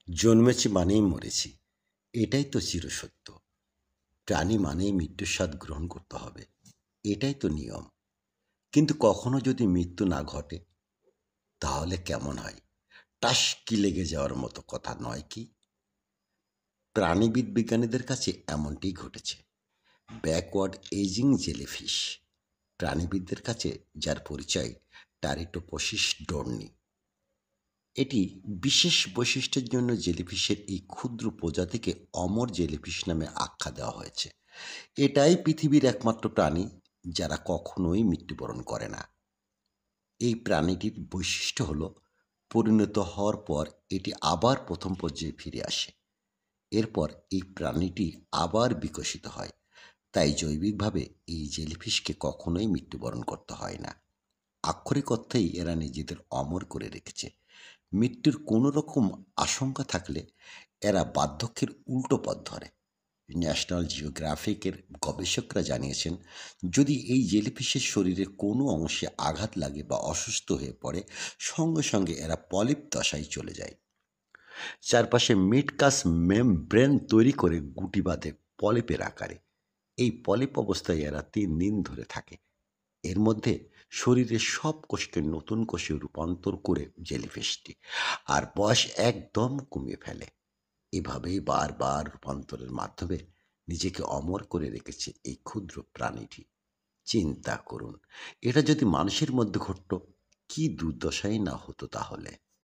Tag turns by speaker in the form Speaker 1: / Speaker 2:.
Speaker 1: জন্মেছি মানেই মরেছি, এটাই তো চিরসত্য। প্রাণী মানেই মৃত্যুর স্বাদ গ্রহণ করতে হবে, এটাই তো নিয়ম। কিন্তু কখনো যদি মৃত্যু না ঘটে, তাহলে কেমন হয়? টাস কি লেগে যাওয়ার মতো কথা নয় কি? প্রাণীবিদ বিজ্ঞানীদের কাছে এমনটিই ঘটেছে। ব্যাকওয়ার্ড এজিং জেলিফিশ প্রাণীবিদদের কাছে যার পরিচয় টারিটোপসিস ডর্নি। এটি বিশেষ বৈশিষ্ট্যের জন্য জেলিফিশের এই ক্ষুদ্র প্রজাতিকে অমর জেলিফিশ নামে আখ্যা দেওয়া হয়েছে। এটাই পৃথিবীর একমাত্র প্রাণী যারা কখনোই মৃত্যুবরণ করে না। এই প্রাণীটির বৈশিষ্ট্য হলো পরিণত হওয়ার পর এটি আবার প্রথম পর্যায়ে ফিরে আসে। এরপর এই প্রাণীটি আবার বিকশিত হয়। তাই জৈবিকভাবে এই জেলিফিশকে কখনোই মৃত্যুবরণ করতে হয় না। আক্ষরিক অর্থেই এরা নিজেদের অমর করে রেখেছে। মৃত্যুর কোনো রকম আশঙ্কা থাকলে এরা বার্ধক্যের উল্টো পথ ধরে। ন্যাশনাল জিওগ্রাফিকের গবেষকরা জানিয়েছেন, যদি এই জেলিফিশের শরীরে কোনো অংশে আঘাত লাগে বা অসুস্থ হয়ে পড়ে, সঙ্গে সঙ্গে এরা পলিপ দশায় চলে যায়। চারপাশে মিডকাস মেমব্রেন তৈরি করে গুটি বাঁধে পলিপের আকারে। এই পলিপ অবস্থায় এরা 3 দিন ধরে থাকে। এর মধ্যে শরীরের সব কোষকে নতুন কোষে রূপান্তর করে জেলিফিশটি আর বয়স একদম কমিয়ে ফেলে। এভাবেই বারবার রূপান্তরের মাধ্যমে নিজেকে অমর করে রেখেছে এই ক্ষুদ্র প্রাণীটি। চিন্তা করুন, এটা যদি মানুষের মধ্যে ঘটত, কি দুর্দশাই না হতো তাহলে।